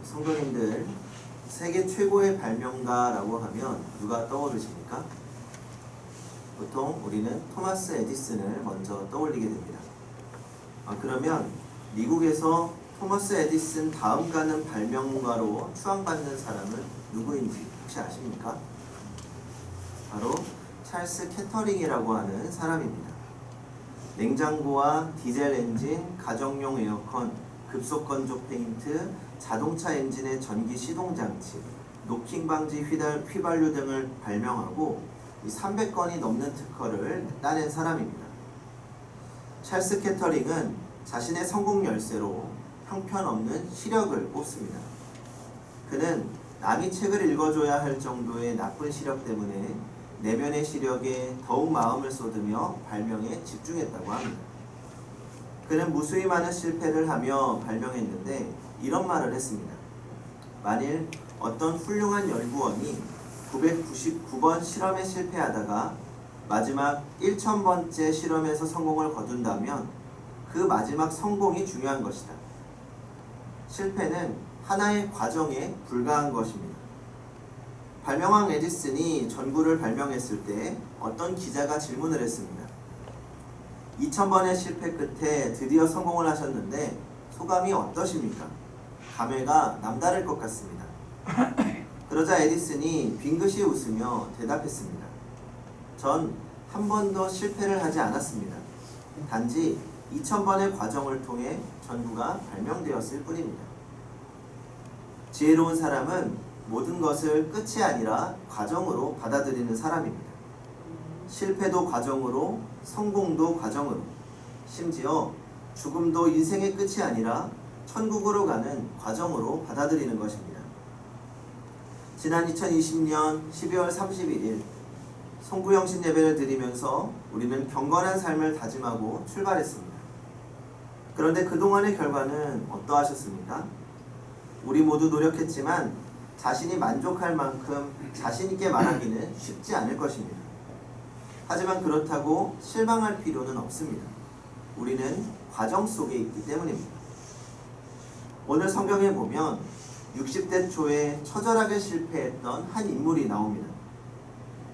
성도님들, 세계 최고의 발명가라고 하면 누가 떠오르십니까? 보통 우리는 토마스 에디슨을 먼저 떠올리게 됩니다. 그러면 미국에서 토마스 에디슨 다음 가는 발명가로 추앙받는 사람은 누구인지 혹시 아십니까? 바로 찰스 캐터링이라고 하는 사람입니다. 냉장고와 디젤 엔진, 가정용 에어컨, 급속 건조 페인트, 자동차 엔진의 전기 시동 장치, 노킹 방지 휘발유 등을 발명하고 300건이 넘는 특허를 따낸 사람입니다. 찰스 캐터링은 자신의 성공 열쇠로 형편없는 시력을 꼽습니다. 그는 남이 책을 읽어줘야 할 정도의 나쁜 시력 때문에 내면의 시력에 더욱 마음을 쏟으며 발명에 집중했다고 합니다. 그는 무수히 많은 실패를 하며 발명했는데 이런 말을 했습니다. 만일 어떤 훌륭한 연구원이 999번 실험에 실패하다가 마지막 1000번째 실험에서 성공을 거둔다면 그 마지막 성공이 중요한 것이다. 실패는 하나의 과정에 불과한 것입니다. 발명왕 에디슨이 전구를 발명했을 때 어떤 기자가 질문을 했습니다. 2000번의 실패 끝에 드디어 성공을 하셨는데 소감이 어떠십니까? 감회가 남다를 것 같습니다. 그러자 에디슨이 빙긋이 웃으며 대답했습니다. 전 한 번도 실패를 하지 않았습니다. 단지 2000번의 과정을 통해 전구가 발명되었을 뿐입니다. 지혜로운 사람은 모든 것을 끝이 아니라 과정으로 받아들이는 사람입니다. 실패도 과정으로, 성공도 과정으로, 심지어 죽음도 인생의 끝이 아니라 천국으로 가는 과정으로 받아들이는 것입니다. 지난 2020년 12월 31일 송구영신 예배를 드리면서 우리는 경건한 삶을 다짐하고 출발했습니다. 그런데 그동안의 결과는 어떠하셨습니까? 우리 모두 노력했지만 자신이 만족할 만큼 자신있게 말하기는 쉽지 않을 것입니다. 하지만 그렇다고 실망할 필요는 없습니다. 우리는 과정 속에 있기 때문입니다. 오늘 성경에 보면 60대 초에 처절하게 실패했던 한 인물이 나옵니다.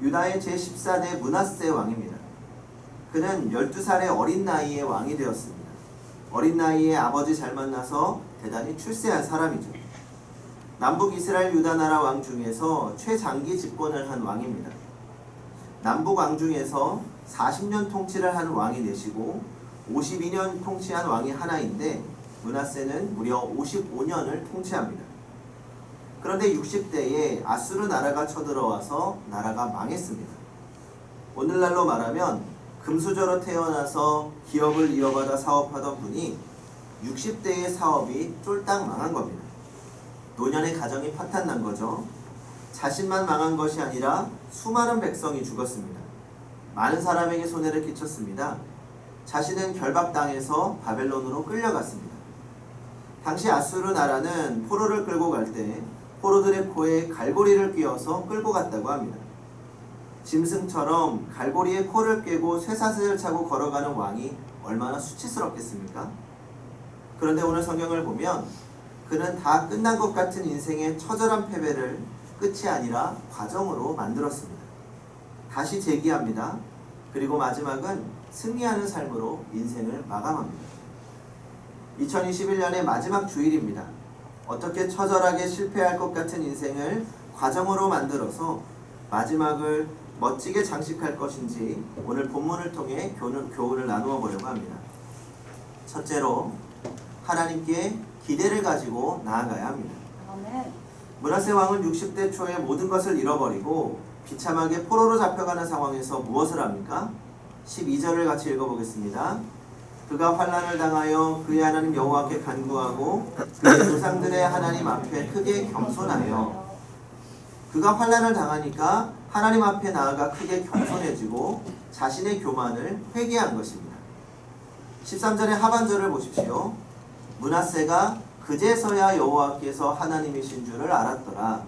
유다의 제14대 므낫세 왕입니다. 그는 12살의 어린 나이에 왕이 되었습니다. 어린 나이에 아버지 잘 만나서 대단히 출세한 사람이죠. 남북 이스라엘 유다 나라 왕 중에서 최장기 집권을 한 왕입니다. 남북 왕 중에서 40년 통치를 한 왕이 되시고 52년 통치한 왕이 하나인데 므낫세는 무려 55년을 통치합니다. 그런데 60대에 아수르 나라가 쳐들어와서 나라가 망했습니다. 오늘날로 말하면 금수저로 태어나서 기업을 이어받아 사업하던 분이 60대의 사업이 쫄딱 망한 겁니다. 노년의 가정이 파탄난 거죠. 자신만 망한 것이 아니라 수많은 백성이 죽었습니다. 많은 사람에게 손해를 끼쳤습니다. 자신은 결박당해서 바벨론으로 끌려갔습니다. 당시 아수르 나라는 포로를 끌고 갈 때 포로들의 코에 갈고리를 끼워서 끌고 갔다고 합니다. 짐승처럼 갈고리에 코를 꿰고 쇠사슬을 차고 걸어가는 왕이 얼마나 수치스럽겠습니까? 그런데 오늘 성경을 보면 그는 다 끝난 것 같은 인생의 처절한 패배를 끝이 아니라 과정으로 만들었습니다. 다시 재기합니다. 그리고 마지막은 승리하는 삶으로 인생을 마감합니다. 2021년의 마지막 주일입니다. 어떻게 처절하게 실패할 것 같은 인생을 과정으로 만들어서 마지막을 멋지게 장식할 것인지 오늘 본문을 통해 교훈을 나누어 보려고 합니다. 첫째로 하나님께 기대를 가지고 나아가야 합니다. 므낫세 왕은 60대 초에 모든 것을 잃어버리고 비참하게 포로로 잡혀가는 상황에서 무엇을 합니까? 12절을 같이 읽어보겠습니다. 그가 환난을 당하여 그의 하나님 여호와께 간구하고 그의 조상들의 하나님 앞에 크게 겸손하여, 그가 환난을 당하니까 하나님 앞에 나아가 크게 겸손해지고 자신의 교만을 회개한 것입니다. 13절의 하반절을 보십시오. 므낫세가 그제서야 여호와께서 하나님이신 줄을 알았더라.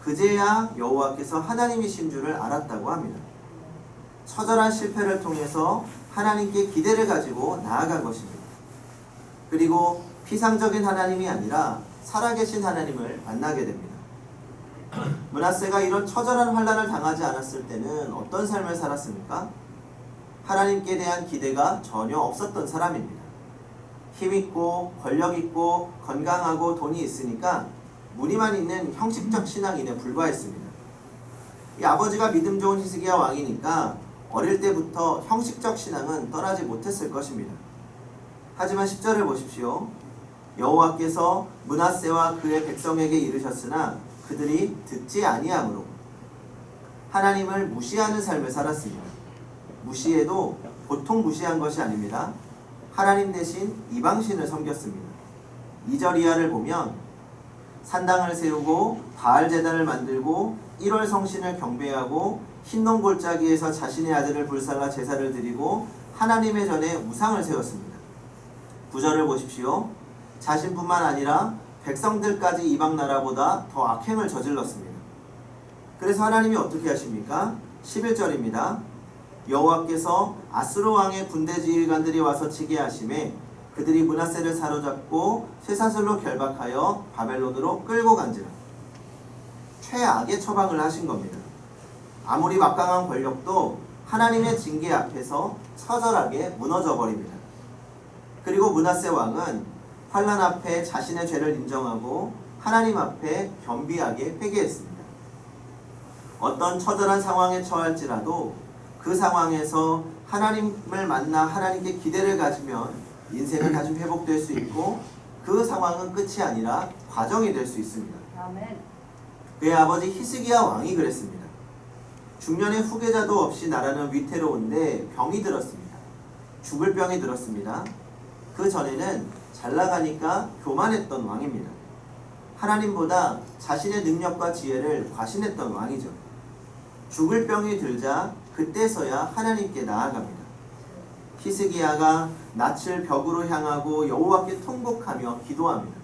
그제야 여호와께서 하나님이신 줄을 알았다고 합니다. 처절한 실패를 통해서 하나님께 기대를 가지고 나아간 것입니다. 그리고 피상적인 하나님이 아니라 살아계신 하나님을 만나게 됩니다. 므낫세가 이런 처절한 환난을 당하지 않았을 때는 어떤 삶을 살았습니까? 하나님께 대한 기대가 전혀 없었던 사람입니다. 힘있고 권력있고 건강하고 돈이 있으니까 무늬만 있는 형식적 신앙인에 불과했습니다. 이 아버지가 믿음 좋은 히스기야 왕이니까 어릴 때부터 형식적 신앙은 떠나지 못했을 것입니다. 하지만 10절을 보십시오. 여호와께서 므낫세와 그의 백성에게 이르셨으나 그들이 듣지 아니하므로 하나님을 무시하는 삶을 살았습니다. 무시해도 보통 무시한 것이 아닙니다. 하나님 대신 이방신을 섬겼습니다. 2절 이하를 보면 산당을 세우고 바알 제단을 만들고 1월 성신을 경배하고 흰놈 골짜기에서 자신의 아들을 불살라 제사를 드리고 하나님의 전에 우상을 세웠습니다. 9절을 보십시오. 자신뿐만 아니라 백성들까지 이방 나라보다 더 악행을 저질렀습니다. 그래서 하나님이 어떻게 하십니까? 11절입니다. 여호와께서 아수르 왕의 군대 지휘관들이 와서 치게 하심에 그들이 므낫세를 사로잡고 쇠사슬로 결박하여 바벨론으로 끌고 간지라. 최악의 처방을 하신 겁니다. 아무리 막강한 권력도 하나님의 징계 앞에서 처절하게 무너져 버립니다. 그리고 므낫세 왕은 환난 앞에 자신의 죄를 인정하고 하나님 앞에 겸비하게 회개했습니다. 어떤 처절한 상황에 처할지라도 그 상황에서 하나님을 만나 하나님께 기대를 가지면 인생은 다시 회복될 수 있고 그 상황은 끝이 아니라 과정이 될 수 있습니다. 아멘. 그의 아버지 히스기야 왕이 그랬습니다. 중년의 후계자도 없이 나라는 위태로운데 병이 들었습니다. 죽을 병이 들었습니다. 그 전에는 잘 나가니까 교만했던 왕입니다. 하나님보다 자신의 능력과 지혜를 과신했던 왕이죠. 죽을 병이 들자 그때서야 하나님께 나아갑니다. 히스기야가 낯을 벽으로 향하고 여호와께 통곡하며 기도합니다.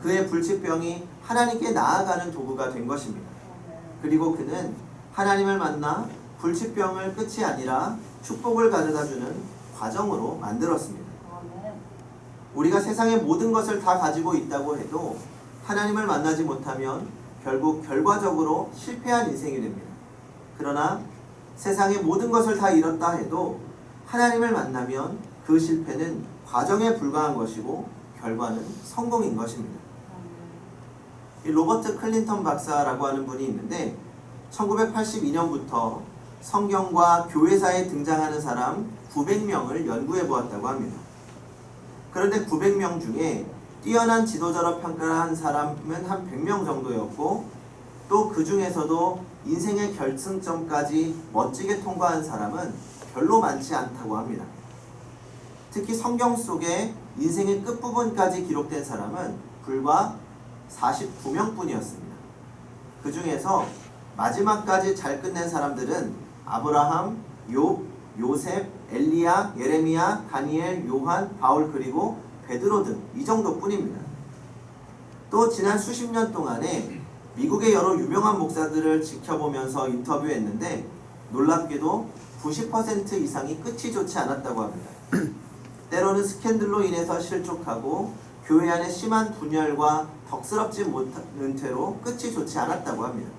그의 불치병이 하나님께 나아가는 도구가 된 것입니다. 그리고 그는 하나님을 만나 불치병을 끝이 아니라 축복을 가져다주는 과정으로 만들었습니다. 우리가 세상의 모든 것을 다 가지고 있다고 해도 하나님을 만나지 못하면 결국 결과적으로 실패한 인생이 됩니다. 그러나 세상의 모든 것을 다 잃었다 해도 하나님을 만나면 그 실패는 과정에 불과한 것이고 결과는 성공인 것입니다. 이 로버트 클린턴 박사라고 하는 분이 있는데 1982년부터 성경과 교회사에 등장하는 사람 900명을 연구해 보았다고 합니다. 그런데 900명 중에 뛰어난 지도자로 평가를 한 사람은 한 100명 정도였고 또 그 중에서도 인생의 결승점까지 멋지게 통과한 사람은 별로 많지 않다고 합니다. 특히 성경 속에 인생의 끝부분까지 기록된 사람은 불과 49명뿐이었습니다. 그 중에서 마지막까지 잘 끝낸 사람들은 아브라함, 욥, 요셉, 엘리야, 예레미야, 다니엘, 요한, 바울 그리고 베드로 등 이 정도뿐입니다. 또 지난 수십 년 동안에 미국의 여러 유명한 목사들을 지켜보면서 인터뷰했는데 놀랍게도 90% 이상이 끝이 좋지 않았다고 합니다. 때로는 스캔들로 인해서 실족하고 교회 안에 심한 분열과 덕스럽지 못한 은퇴로 끝이 좋지 않았다고 합니다.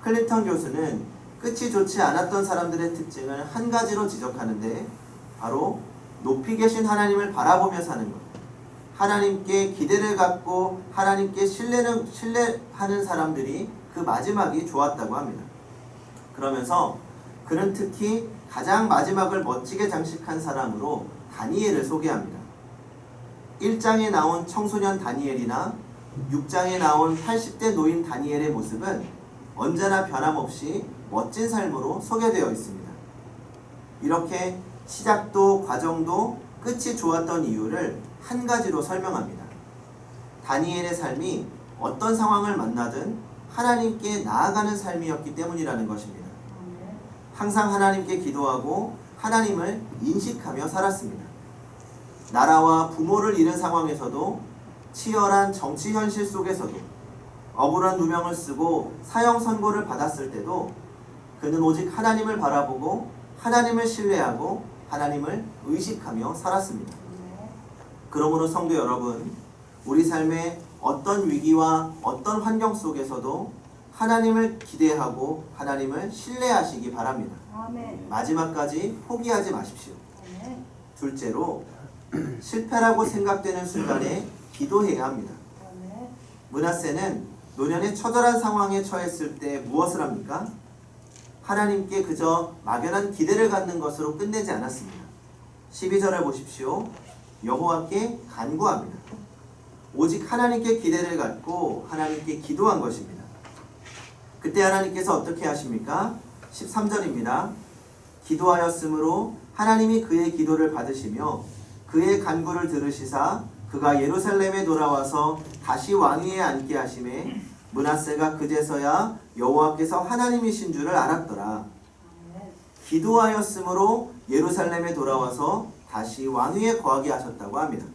클린턴 교수는 끝이 좋지 않았던 사람들의 특징을 한 가지로 지적하는데 바로 높이 계신 하나님을 바라보며 사는 것, 하나님께 기대를 갖고 하나님께 신뢰하는 사람들이 그 마지막이 좋았다고 합니다. 그러면서 그는 특히 가장 마지막을 멋지게 장식한 사람으로 다니엘을 소개합니다. 1장에 나온 청소년 다니엘이나 6장에 나온 80대 노인 다니엘의 모습은 언제나 변함없이 멋진 삶으로 소개되어 있습니다. 이렇게 시작도 과정도 끝이 좋았던 이유를 한 가지로 설명합니다. 다니엘의 삶이 어떤 상황을 만나든 하나님께 나아가는 삶이었기 때문이라는 것입니다. 항상 하나님께 기도하고 하나님을 인식하며 살았습니다. 나라와 부모를 잃은 상황에서도 치열한 정치 현실 속에서도 억울한 누명을 쓰고 사형 선고를 받았을 때도 그는 오직 하나님을 바라보고 하나님을 신뢰하고 하나님을 의식하며 살았습니다. 그러므로 성도 여러분, 우리 삶의 어떤 위기와 어떤 환경 속에서도 하나님을 기대하고 하나님을 신뢰하시기 바랍니다. 아멘. 마지막까지 포기하지 마십시오. 아멘. 둘째로 실패라고 생각되는 순간에 기도해야 합니다. 아멘. 므낫세는 노년의 처절한 상황에 처했을 때 무엇을 합니까? 하나님께 그저 막연한 기대를 갖는 것으로 끝내지 않았습니다. 12절을 보십시오. 여호와께 간구합니다. 오직 하나님께 기대를 갖고 하나님께 기도한 것입니다. 그때 하나님께서 어떻게 하십니까? 13절입니다. 기도하였으므로 하나님이 그의 기도를 받으시며 그의 간구를 들으시사 그가 예루살렘에 돌아와서 다시 왕위에 앉게 하심에 므낫세가 그제서야 여호와께서 하나님이신 줄을 알았더라. 아멘. 기도하였으므로 예루살렘에 돌아와서 다시 왕위에 거하게 하셨다고 합니다.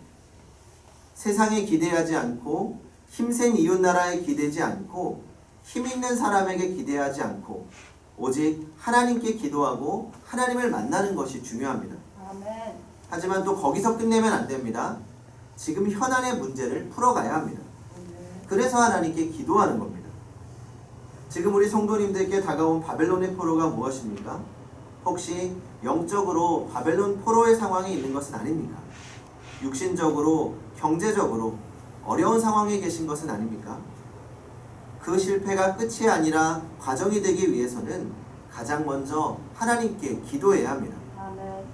세상에 기대하지 않고 힘센 이웃나라에 기대지 않고 힘있는 사람에게 기대하지 않고 오직 하나님께 기도하고 하나님을 만나는 것이 중요합니다. 아멘. 하지만 또 거기서 끝내면 안 됩니다. 지금 현안의 문제를 풀어가야 합니다. 그래서 하나님께 기도하는 겁니다. 지금 우리 성도님들께 다가온 바벨론의 포로가 무엇입니까? 혹시 영적으로 바벨론 포로의 상황에 있는 것은 아닙니까? 육신적으로, 경제적으로 어려운 상황에 계신 것은 아닙니까? 그 실패가 끝이 아니라 과정이 되기 위해서는 가장 먼저 하나님께 기도해야 합니다. 아멘.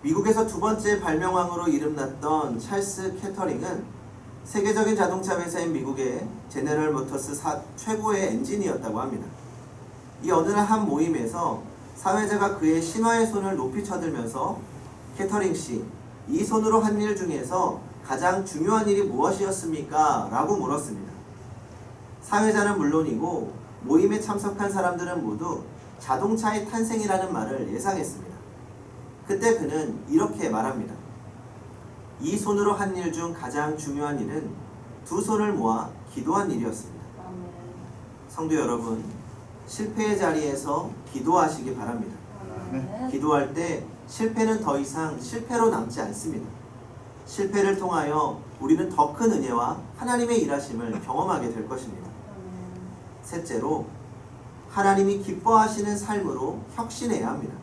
미국에서 두 번째 발명왕으로 이름났던 찰스 캐터링은 세계적인 자동차 회사인 미국의 제네럴 모터스 최고의 엔지니어였다고 합니다. 이 어느 날 한 모임에서 사회자가 그의 신화의 손을 높이 쳐들면서 캐터링 씨, 이 손으로 한 일 중에서 가장 중요한 일이 무엇이었습니까? 라고 물었습니다. 사회자는 물론이고 모임에 참석한 사람들은 모두 자동차의 탄생이라는 말을 예상했습니다. 그때 그는 이렇게 말합니다. 이 손으로 한 일 중 가장 중요한 일은 두 손을 모아 기도한 일이었습니다. 아멘. 성도 여러분, 실패의 자리에서 기도하시기 바랍니다. 아멘. 기도할 때 실패는 더 이상 실패로 남지 않습니다. 실패를 통하여 우리는 더 큰 은혜와 하나님의 일하심을 경험하게 될 것입니다. 아멘. 셋째로, 하나님이 기뻐하시는 삶으로 혁신해야 합니다.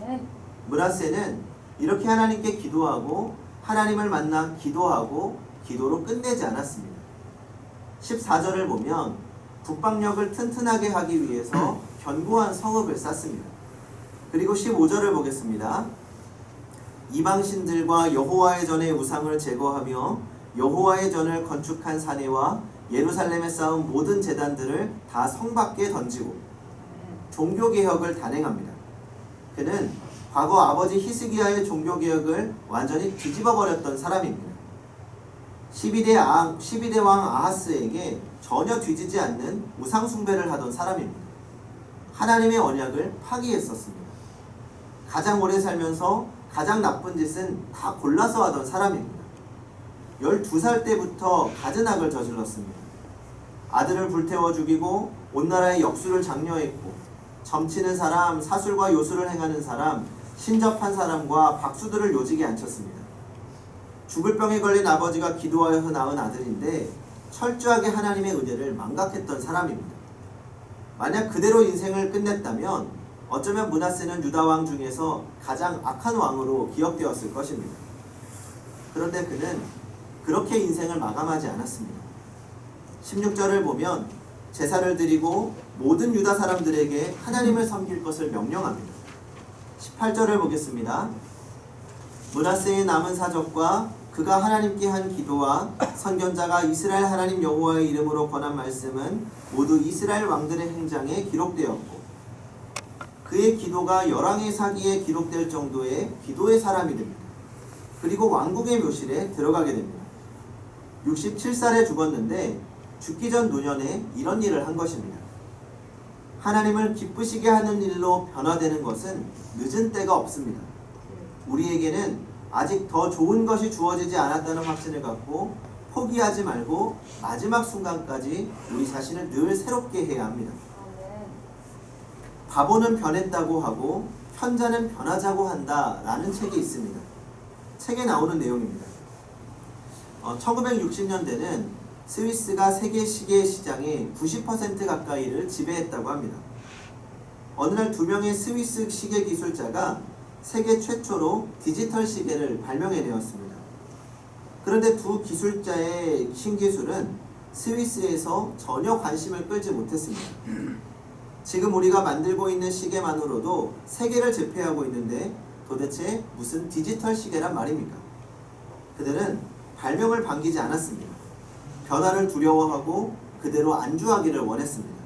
아멘. 므낫세는 이렇게 하나님께 기도하고 하나님을 만나 기도하고 기도로 끝내지 않았습니다. 14절을 보면 북방력을 튼튼하게 하기 위해서 견고한 성읍을 쌓습니다. 그리고 15절을 보겠습니다. 이방신들과 여호와의 전의 우상을 제거하며 여호와의 전을 건축한 사내와 예루살렘에 쌓은 모든 제단들을 다 성 밖에 던지고 종교개혁을 단행합니다. 그는 과거 아버지 히스기야의 종교개혁을 완전히 뒤집어버렸던 사람입니다. 12대 왕 아하스에게 전혀 뒤지지 않는 우상숭배를 하던 사람입니다. 하나님의 언약을 파기했었습니다. 가장 오래 살면서 가장 나쁜 짓은 다 골라서 하던 사람입니다. 12살 때부터 갖은 악을 저질렀습니다. 아들을 불태워 죽이고 온 나라의 역수를 장려했고 점치는 사람, 사술과 요술을 행하는 사람, 신접한 사람과 박수들을 요직에 앉혔습니다. 죽을 병에 걸린 아버지가 기도하여서 낳은 아들인데 철저하게 하나님의 은혜를 망각했던 사람입니다. 만약 그대로 인생을 끝냈다면 어쩌면 므낫세는 유다 왕 중에서 가장 악한 왕으로 기억되었을 것입니다. 그런데 그는 그렇게 인생을 마감하지 않았습니다. 16절을 보면 제사를 드리고 모든 유다 사람들에게 하나님을 섬길 것을 명령합니다. 18절을 보겠습니다. 므낫세의 남은 사적과 그가 하나님께 한 기도와 선견자가 이스라엘 하나님 여호와의 이름으로 권한 말씀은 모두 이스라엘 왕들의 행장에 기록되었고 그의 기도가 열왕의 사기에 기록될 정도의 기도의 사람이 됩니다. 그리고 왕국의 묘실에 들어가게 됩니다. 67살에 죽었는데 죽기 전 노년에 이런 일을 한 것입니다. 하나님을 기쁘시게 하는 일로 변화되는 것은 늦은 때가 없습니다. 우리에게는 아직 더 좋은 것이 주어지지 않았다는 확신을 갖고 포기하지 말고 마지막 순간까지 우리 자신을 늘 새롭게 해야 합니다. 바보는 변했다고 하고 현자는 변하자고 한다 라는 책이 있습니다. 책에 나오는 내용입니다. 1960년대는 스위스가 세계 시계 시장의 90% 가까이를 지배했다고 합니다. 어느 날 두 명의 스위스 시계 기술자가 세계 최초로 디지털 시계를 발명해내었습니다. 그런데 두 기술자의 신기술은 스위스에서 전혀 관심을 끌지 못했습니다. 지금 우리가 만들고 있는 시계만으로도 세계를 제패하고 있는데 도대체 무슨 디지털 시계란 말입니까? 그들은 발명을 반기지 않았습니다. 변화를 두려워하고 그대로 안주하기를 원했습니다.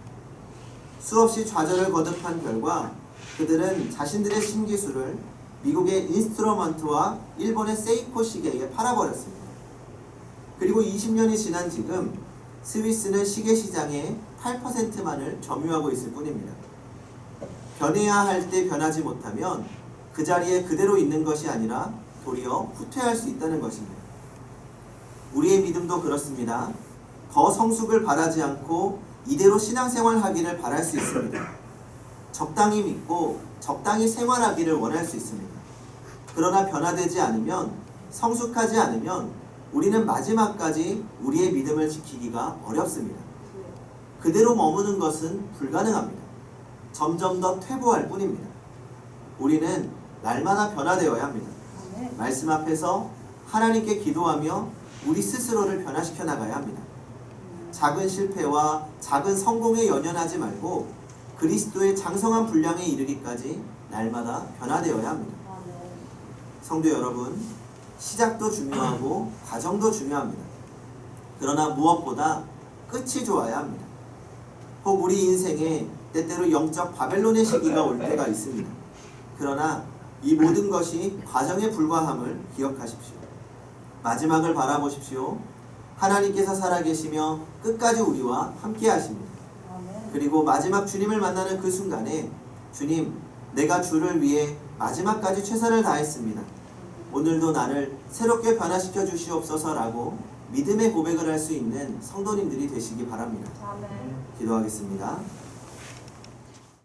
수없이 좌절을 거듭한 결과 그들은 자신들의 신기술을 미국의 인스트루먼트와 일본의 세이코 시계에 팔아버렸습니다. 그리고 20년이 지난 지금 스위스는 시계 시장의 8%만을 점유하고 있을 뿐입니다. 변해야 할 때 변하지 못하면 그 자리에 그대로 있는 것이 아니라 도리어 후퇴할 수 있다는 것입니다. 우리의 믿음도 그렇습니다. 더 성숙을 바라지 않고 이대로 신앙생활 하기를 바랄 수 있습니다. 적당히 믿고 적당히 생활하기를 원할 수 있습니다. 그러나 변화되지 않으면, 성숙하지 않으면 우리는 마지막까지 우리의 믿음을 지키기가 어렵습니다. 그대로 머무는 것은 불가능합니다. 점점 더 퇴보할 뿐입니다. 우리는 날마다 변화되어야 합니다. 아멘. 말씀 앞에서 하나님께 기도하며 우리 스스로를 변화시켜 나가야 합니다. 작은 실패와 작은 성공에 연연하지 말고 그리스도의 장성한 분량에 이르기까지 날마다 변화되어야 합니다. 아멘. 성도 여러분, 시작도 중요하고 과정도 중요합니다. 그러나 무엇보다 끝이 좋아야 합니다. 혹 우리 인생에 때때로 영적 바벨론의 시기가 올 때가 있습니다. 그러나 이 모든 것이 과정에 불과함을 기억하십시오. 마지막을 바라보십시오. 하나님께서 살아계시며 끝까지 우리와 함께 하십니다. 아멘. 그리고 마지막 주님을 만나는 그 순간에 주님, 내가 주를 위해 마지막까지 최선을 다했습니다. 오늘도 나를 새롭게 변화시켜 주시옵소서라고 믿음의 고백을 할 수 있는 성도님들이 되시기 바랍니다. 아멘. 기도하겠습니다.